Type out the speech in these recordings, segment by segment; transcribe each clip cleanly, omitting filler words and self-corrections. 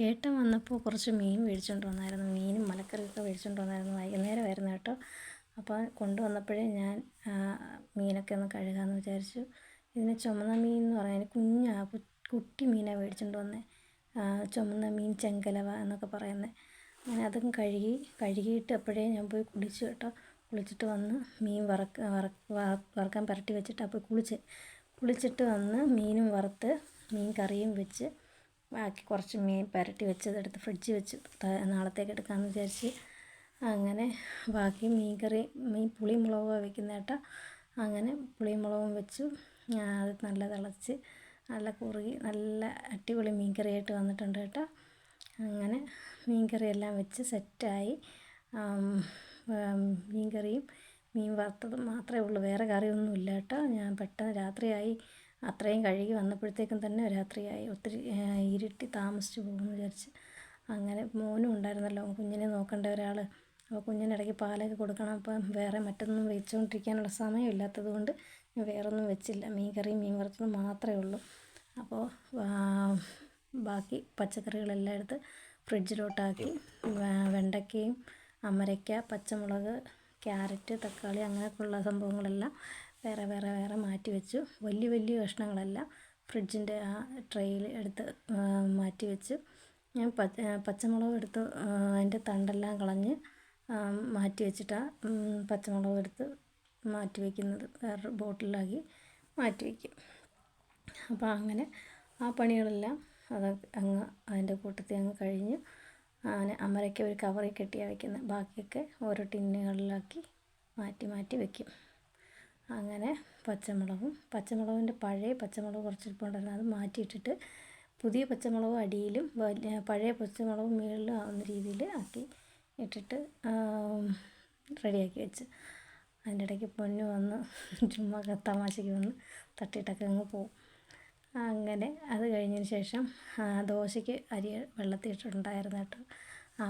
ഏട്ടൻ വന്നപ്പോൾ കുറച്ച് മീൻ മേടിച്ചുകൊണ്ട് വന്നായിരുന്നു. മീനും മലക്കറിയൊക്കെ മേടിച്ചുകൊണ്ട് വന്നായിരുന്നു. വൈകുന്നേരമായിരുന്നു കേട്ടോ. അപ്പോൾ കൊണ്ടുവന്നപ്പോഴേ ഞാൻ മീനൊക്കെ ഒന്ന് കഴുകാമെന്ന് വിചാരിച്ചു. ഇതിന് ചുമന്ന മീൻ എന്ന് പറഞ്ഞാൽ കുട്ടി മീനാണ് മേടിച്ചുകൊണ്ട് വന്നത്. ചുമന്ന മീൻ ചെങ്കലവ എന്നൊക്കെ പറയുന്നത്. അങ്ങനെ അതും കഴുകിയിട്ട് അപ്പോഴേ ഞാൻ പോയി കുളിച്ചു കേട്ടോ. കുളിച്ചിട്ട് വന്ന് മീൻ വറുക്കാൻ പുരട്ടി വെച്ചിട്ട് അപ്പോൾ കുളിച്ചിട്ട് വന്ന് മീനും വറുത്ത് മീൻ കറിയും വെച്ച് ബാക്കി കുറച്ച് മീൻ പുരട്ടി വെച്ചതെടുത്ത് ഫ്രിഡ്ജിൽ വെച്ച് നാളത്തേക്ക് എടുക്കാമെന്ന് വിചാരിച്ച്. അങ്ങനെ ബാക്കി മീൻ പുളിയും മുളകുമാണ് വെക്കുന്നത് കേട്ടോ. അങ്ങനെ പുളിയും മുളകും വെച്ചു. അത് നല്ല തിളച്ച് നല്ല കുറുകി നല്ല അടിപൊളി മീൻ കറിയായിട്ട് വന്നിട്ടുണ്ട് കേട്ടോ. അങ്ങനെ മീൻ കറിയെല്ലാം വെച്ച് സെറ്റായി. മീൻ കറിയും മീൻ വറുത്തതും മാത്രമേ ഉള്ളൂ, വേറെ കറിയൊന്നും ഇല്ല കേട്ടോ. ഞാൻ പെട്ടെന്ന് രാത്രിയായി, അത്രയും കഴുകി വന്നപ്പോഴത്തേക്കും തന്നെ രാത്രിയായി. ഒത്തിരി ഇരുട്ടി താമസിച്ച് പോകുമെന്ന് വിചാരിച്ച്. അങ്ങനെ മോനും ഉണ്ടായിരുന്നല്ലോ, കുഞ്ഞിനെ നോക്കേണ്ട ഒരാൾ. അപ്പോൾ കുഞ്ഞിനിടയ്ക്ക് പാലൊക്കെ കൊടുക്കണം. അപ്പം വേറെ മറ്റൊന്നും വെച്ചുകൊണ്ടിരിക്കാനുള്ള സമയമില്ലാത്തത് കൊണ്ട് ഞാൻ വേറൊന്നും വെച്ചില്ല. മീൻ കറിയും മീൻ വറുത്തതും മാത്രമേ ഉള്ളൂ. അപ്പോൾ ബാക്കി പച്ചക്കറികളെല്ലാം എടുത്ത് ഫ്രിഡ്ജിലോട്ടാക്കി. വെണ്ടയ്ക്കയും അമരയ്ക്ക, പച്ചമുളക്, ക്യാരറ്റ്, തക്കാളി അങ്ങനെയൊക്കെയുള്ള സംഭവങ്ങളെല്ലാം വേറെ മാറ്റി വെച്ചു. വലിയ കഷ്ണങ്ങളെല്ലാം ഫ്രിഡ്ജിൻ്റെ ആ ട്രേയിൽ എടുത്ത് മാറ്റി വെച്ചു. ഞാൻ പച്ചമുളക് എടുത്ത് അതിൻ്റെ തണ്ടെല്ലാം കളഞ്ഞ് മാറ്റി വെച്ചിട്ടാണ് പച്ചമുളക് എടുത്ത് മാറ്റി വയ്ക്കുന്നത്. വേറൊരു ബോട്ടിലാക്കി മാറ്റി വയ്ക്കും. അപ്പോൾ അങ്ങനെ ആ പണികളെല്ലാം അതിൻ്റെ കൂട്ടത്തിൽ കഴിഞ്ഞ്. അങ്ങനെ അമരയ്ക്ക ഒരു കവറിൽ കെട്ടിയാണ് വയ്ക്കുന്നത്. ബാക്കിയൊക്കെ ഓരോ ടിന്നുകളിലാക്കി മാറ്റി വയ്ക്കും. അങ്ങനെ പച്ചമുളകിൻ്റെ പഴയ പച്ചമുളക് കുറച്ചിരിപ്പുണ്ടായിരുന്നു. അത് മാറ്റിയിട്ടിട്ട് പുതിയ പച്ചമുളക് അടിയിലും പഴയ പച്ചമുളക് മുകളിലും ആവുന്ന രീതിയിൽ ആക്കി ഇട്ടിട്ട് റെഡിയാക്കി വെച്ച്. അതിൻ്റെ ഇടയ്ക്ക് പൊന്നു വന്ന് ചുമ്മാ തമാശയ്ക്ക് വന്ന് തട്ടിയിട്ടൊക്കെ അങ്ങ് പോവും. അങ്ങനെ അത് കഴിഞ്ഞതിന് ശേഷം ദോശയ്ക്ക് അരി വെള്ളത്തിയിട്ടുണ്ടായിരുന്നു കേട്ടോ.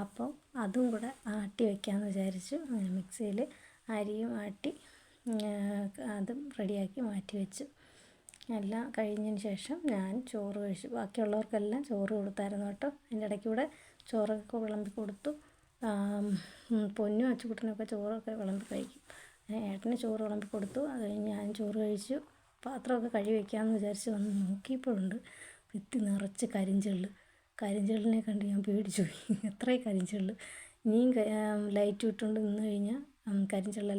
അപ്പം അതും കൂടെ ആട്ടി വയ്ക്കാമെന്ന് വിചാരിച്ചു. അങ്ങനെ മിക്സിയിൽ അരിയും ആട്ടി അതും റെഡിയാക്കി മാറ്റി വെച്ചു. എല്ലാം കഴിഞ്ഞതിന് ശേഷം ഞാൻ ചോറ് കഴിച്ചു. ബാക്കിയുള്ളവർക്കെല്ലാം ചോറ് കൊടുത്തായിരുന്നു കേട്ടോ. അതിൻ്റെ ഇടയ്ക്കൂടെ ചോറൊക്കെ വിളമ്പി കൊടുത്തു. പൊന്നും അച്ചുകുട്ടനൊക്കെ ചോറൊക്കെ വിളമ്പി കഴിക്കും. ഏട്ടന് ചോറ് വിളമ്പി കൊടുത്തു. അത് കഴിഞ്ഞ് ഞാൻ ചോറ് കഴിച്ചു. പാത്രമൊക്കെ കഴുകി വയ്ക്കാമെന്ന് വിചാരിച്ച് വന്ന് നോക്കിയപ്പോഴുണ്ട് ഭിത്തി നിറച്ച് കരിഞ്ചെള്ളിനെ കണ്ട് ഞാൻ പേടിച്ചു പോയി. എത്രയും കരിഞ്ചെള്ള്. ഇനിയും ലൈറ്റ് ഇട്ടുകൊണ്ട് നിന്ന് കഴിഞ്ഞാൽ കരിഞ്ചെള്ളെല്ലാം